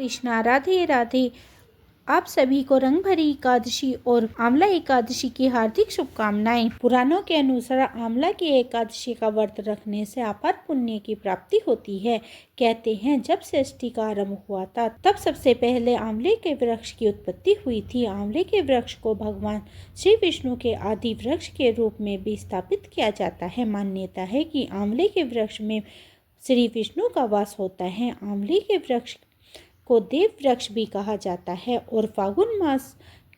कृष्णा, राधे राधे। आप सभी को रंग भरी एकादशी और आंवला एकादशी की हार्दिक शुभकामनाएं। पुराणों के अनुसार आंवला की एकादशी का व्रत रखने से अपार पुण्य की प्राप्ति होती है। कहते हैं जब सृष्टि का आरंभ हुआ था तब सबसे पहले आंवले के वृक्ष की उत्पत्ति हुई थी। आंवले के वृक्ष को भगवान श्री विष्णु के आदि वृक्ष के रूप में भी स्थापित किया जाता है। मान्यता है कि आंवले के वृक्ष में श्री विष्णु का वास होता है। आंवले के वृक्ष को देव वृक्ष भी कहा जाता है और फागुन मास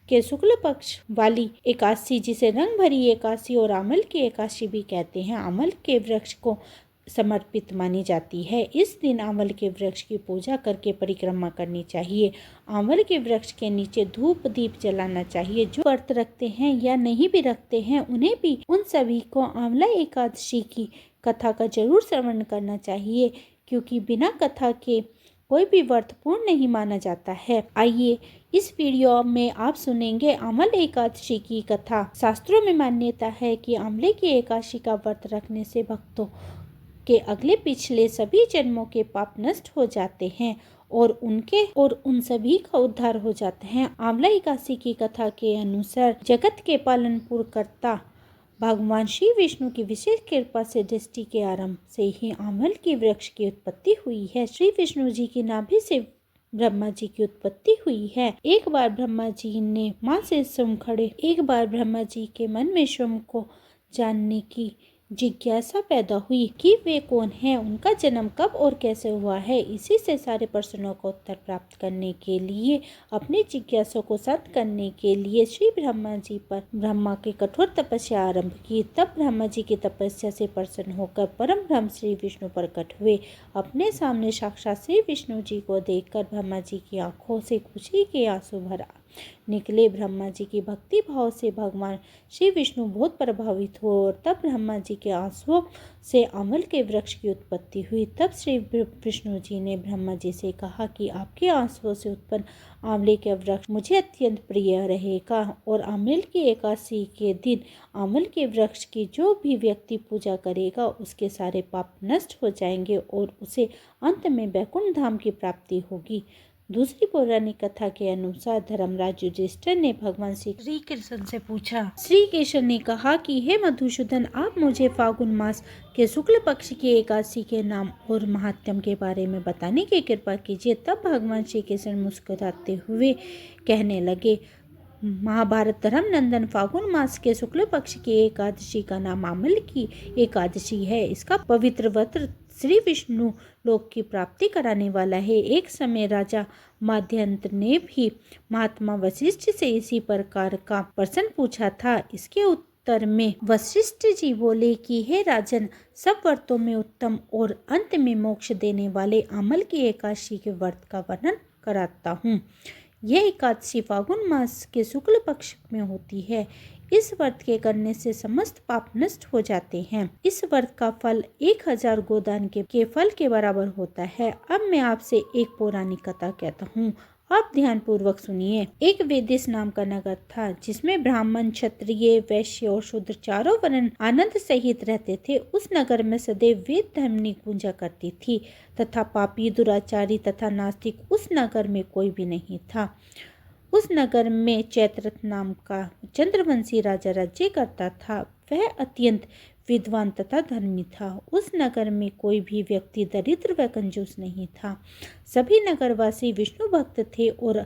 के शुक्ल पक्ष वाली एकादशी जिसे रंग भरी एकादशी और अमल की एकादशी भी कहते हैं, अमल के वृक्ष को समर्पित मानी जाती है। इस दिन अमल के वृक्ष की पूजा करके परिक्रमा करनी चाहिए। अमल के वृक्ष के नीचे धूप दीप जलाना चाहिए। जो व्रत रखते हैं या नहीं भी रखते हैं उन्हें भी उन सभी को आंवला एकादशी की कथा का जरूर श्रवण करना चाहिए, क्योंकि बिना कथा के कोई भी व्रत पूर्ण नहीं माना जाता है। आइए इस वीडियो में आप सुनेंगे आंवल एकादशी की कथा। शास्त्रों में मान्यता है कि आंवले की एकादशी का व्रत रखने से भक्तों के अगले पिछले सभी जन्मों के पाप नष्ट हो जाते हैं और उन सभी का उद्धार हो जाता है। आंवला एकादशी की कथा के अनुसार जगत के पालन पूर्ण करता भगवान श्री विष्णु की विशेष कृपा से सृष्टि के आरंभ से ही आंवल के वृक्ष की उत्पत्ति हुई है। श्री विष्णु जी की नाभि से ब्रह्मा जी की उत्पत्ति हुई है। एक बार ब्रह्मा जी के मन में स्वयं को जानने की जिज्ञासा पैदा हुई कि वे कौन हैं, उनका जन्म कब और कैसे हुआ है। इसी से सारे प्रश्नों का उत्तर प्राप्त करने के लिए, अपनी जिज्ञासा को शांत करने के लिए श्री ब्रह्मा जी पर ब्रह्मा की कठोर तपस्या आरंभ की। तब ब्रह्मा जी की तपस्या से प्रसन्न होकर परम ब्रह्म श्री विष्णु प्रकट हुए। अपने सामने साक्षात श्री विष्णु जी को देखकर ब्रह्मा जी की आंखों से खुशी के आंसू भर निकले। ब्रह्मा जी की भक्ति भाव से भगवान श्री विष्णु बहुत प्रभावित हुए और तब ब्रह्मा जी के आंसुओं से आंवल के वृक्ष की उत्पत्ति हुई। तब श्री विष्णु जी ने ब्रह्मा जी से कहा कि आपके आंसुओं से उत्पन्न आंवले के वृक्ष मुझे अत्यंत प्रिय रहेगा और आंवल की एकादशी के दिन आंवल के वृक्ष की जो भी व्यक्ति पूजा करेगा उसके सारे पाप नष्ट हो जाएंगे और उसे अंत में वैकुंठ धाम की प्राप्ति होगी। दूसरी पौराणिक कथा के अनुसार धर्मराज युधिष्ठिर ने भगवान श्री कृष्ण से पूछा। श्री कृष्ण ने कहा कि हे मधुसूदन, आप मुझे फागुन मास के शुक्ल पक्ष की एकादशी के नाम और महात्म्य के बारे में बताने की कृपा कीजिए। तब भगवान श्री कृष्ण मुस्कुराते हुए कहने लगे, महाभारत धर्म नंदन, फागुन मास के शुक्ल पक्ष की एकादशी का नाम आंवल की एकादशी है। इसका पवित्र व्रत श्री विष्णु लोक की प्राप्ति कराने वाला है। एक समय राजा मदयंत ने भी महात्मा वशिष्ठ से इसी प्रकार का प्रश्न पूछा था। इसके उत्तर में वशिष्ठ जी बोले कि हे राजन, सब व्रतों में उत्तम और अंत में मोक्ष देने वाले आंवल की एकादशी के व्रत का वर्णन कराता हूँ। यह एकादशी फागुन मास के शुक्ल पक्ष में होती है। इस व्रत के करने से समस्त पाप नष्ट हो जाते हैं। इस व्रत का फल 1000 गोदान के फल के बराबर होता है। अब मैं आपसे एक पौराणिक कथा कहता हूँ, आप ध्यान पूर्वक सुनिए। एक वेदिस नाम का नगर था जिसमें ब्राह्मण, क्षत्रिय, वैश्य और शूद्र चारों वर्ण आनंद सहित रहते थे। उस नगर में सदैव वेद धर्म की पूजा करती थी तथा पापी, दुराचारी तथा नास्तिक उस नगर में कोई भी नहीं था। उस नगर में चैत्रथ नाम का चंद्रवंशी राजा राज्य करता था। वह अत्यंत विद्वान तथा धर्मी था। उस नगर में कोई भी व्यक्ति दरिद्र व कंजूस नहीं था। सभी नगरवासी विष्णु भक्त थे और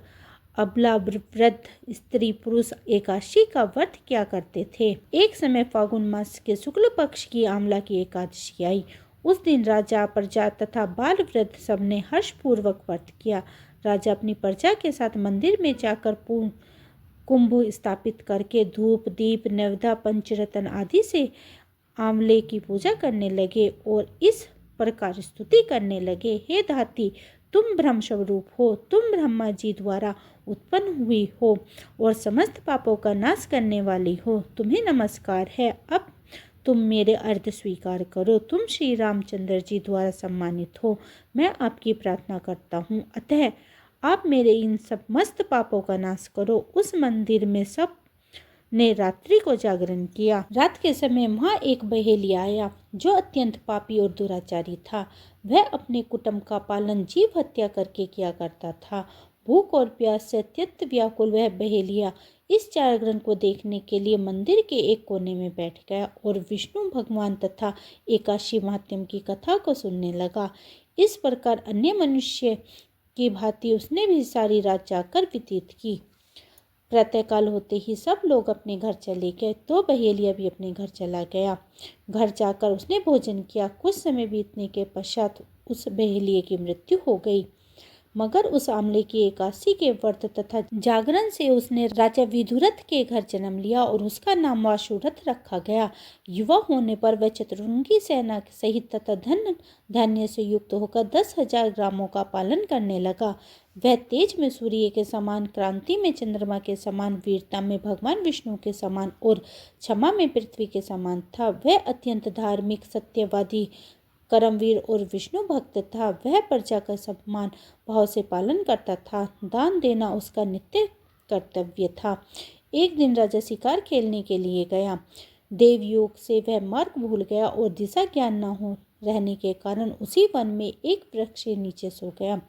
अबला, वृद्ध, स्त्री, पुरुष एकादशी का व्रत किया करते थे। एक समय फागुन मास के शुक्ल पक्ष की आंवला की एकादशी आई। उस दिन राजा, प्रजा तथा बाल वृद्ध सबने हर्षपूर्वक व्रत किया। राजा अपनी प्रजा के साथ मंदिर में जाकर कुंभ स्थापित करके धूप, दीप, नैवेद्य, पंचरत्न आदि से आंवले की पूजा करने लगे और इस प्रकार स्तुति करने लगे, हे धात्री, तुम ब्रह्म स्वरूप हो, तुम ब्रह्मा जी द्वारा उत्पन्न हुई हो और समस्त पापों का नाश करने वाली हो। तुम्हें नमस्कार है। अब तुम मेरे अर्थ स्वीकार करो। तुम श्री रामचंद्र जी द्वारा सम्मानित हो। मैं आपकी प्रार्थना करता हूँ, अतः आप मेरे इन समस्त पापों का नाश करो। उस मंदिर में सब ने रात्रि को जागरण किया। रात के समय वहाँ एक बहेलिया आया जो अत्यंत पापी और दुराचारी था। वह अपने कुटुंब का पालन जीव हत्या करके किया करता था। भूख और प्यास से अत्यंत व्याकुल वह बहेलिया इस जागरण को देखने के लिए मंदिर के एक कोने में बैठ गया और विष्णु भगवान तथा एकादशी महात्म्य की कथा को सुनने लगा। इस प्रकार अन्य मनुष्य की भांति उसने भी सारी रात जाकर व्यतीत की। प्रातःकाल होते ही सब लोग अपने घर चले गए तो बहेलिया भी अपने घर चला गया। घर जाकर उसने भोजन किया। कुछ समय बीतने के पश्चात उस बहेलिए की मृत्यु हो गई, मगर उस आमले की एकादशी के व्रत तथा जागरण से उसने राजा विदुरथ के घर जन्म लिया और उसका नाम वासुरथ रखा गया। युवा होने पर वह चतुरंगी सेना सहित तथा धन धान्य से युक्त होकर 10,000 ग्रामों का पालन करने लगा। वह तेज में सूर्य के समान, क्रांति में चंद्रमा के समान, वीरता में भगवान विष्णु के समान और क्षमा में पृथ्वी के समान था। वह अत्यंत धार्मिक, सत्यवादी, कर्मवीर और विष्णु भक्त था। वह प्रजा का सम्मान भाव से पालन करता था। दान देना उसका नित्य कर्तव्य था। एक दिन राजा शिकार खेलने के लिए गया। देवयोग से वह मार्ग भूल गया और दिशा ज्ञान न हो रहने के कारण उसी वन में एक वृक्ष के नीचे सो गया।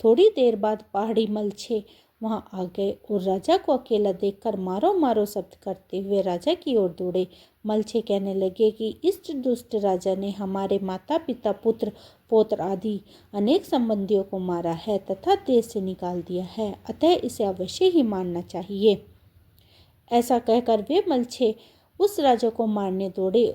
थोड़ी देर बाद पहाड़ी मलछे वहां आ गए और राजा को अकेला देखकर मारो मारो शब्द करते हुए राजा की ओर दौड़े। मलछे कहने लगे कि इस दुष्ट राजा ने हमारे माता पिता, पुत्र पौत्र आदि अनेक संबंधियों को मारा है तथा देश से निकाल दिया है, अतः इसे अवश्य ही मारना चाहिए। ऐसा कहकर वे मलछे उस राजा को मारने दौड़े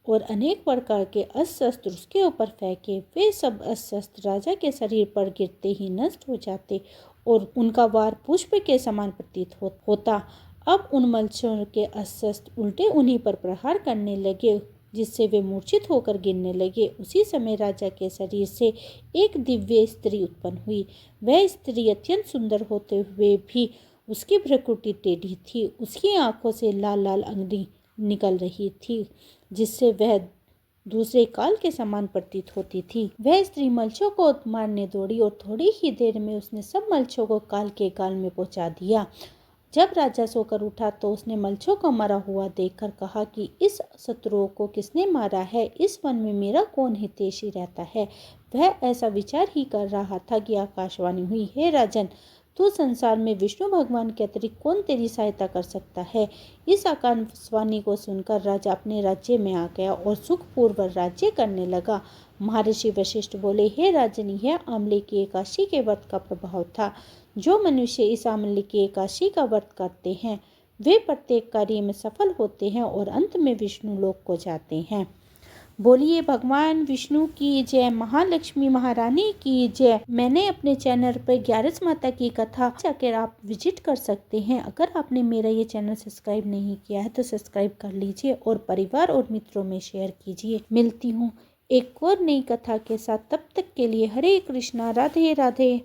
और अनेक प्रकार के अस्त्र उसके ऊपर फेंके। वे सब अस्त्र राजा के शरीर पर गिरते ही नष्ट हो जाते और उनका वार पुष्प के समान प्रतीत होता। अब उन मलछों के अस्त्र उल्टे उन्हीं पर प्रहार करने लगे, जिससे वे मूर्छित होकर गिरने लगे। उसी समय राजा के शरीर से एक दिव्य स्त्री उत्पन्न हुई। वह स्त्री अत्यंत सुंदर होते हुए भी उसकी भ्रुकुटी टेढ़ी थी। उसकी आंखों से लाल लाल अग्नि निकल रही थी, जिससे वह दूसरे काल के समान प्रतीत होती थी। वह स्त्री मलछों को मारने दौड़ी और थोड़ी ही देर में उसने सब मलछों को काल के गाल में पहुंचा दिया। जब राजा सोकर उठा तो उसने मलछों को मरा हुआ देखकर कहा कि इस शत्रुओं को किसने मारा है? इस वन में मेरा कौन हितैषी रहता है? वह ऐसा विचार ही कर रहा था कि आकाशवाणी हुई, हे राजन, तू संसार में विष्णु भगवान के अतिरिक्त कौन तेरी सहायता कर सकता है? इस आकाशवाणी को सुनकर राजा अपने राज्य में आ गया और सुखपूर्वक राज्य करने लगा। महर्षि वशिष्ठ बोले, हे राजन, यह आमले की एकादशी के व्रत का प्रभाव था। जो मनुष्य इस आमले की एकादशी का व्रत करते हैं वे प्रत्येक कार्य में सफल होते हैं और अंत में विष्णु लोक को जाते हैं। बोलिए भगवान विष्णु की जय, महालक्ष्मी महारानी की जय। मैंने अपने चैनल पर 11 माता की कथा जाकर आप विजिट कर सकते हैं। अगर आपने मेरा ये चैनल सब्सक्राइब नहीं किया है तो सब्सक्राइब कर लीजिए और परिवार और मित्रों में शेयर कीजिए। मिलती हूँ एक और नई कथा के साथ, तब तक के लिए हरे कृष्णा, राधे राधे।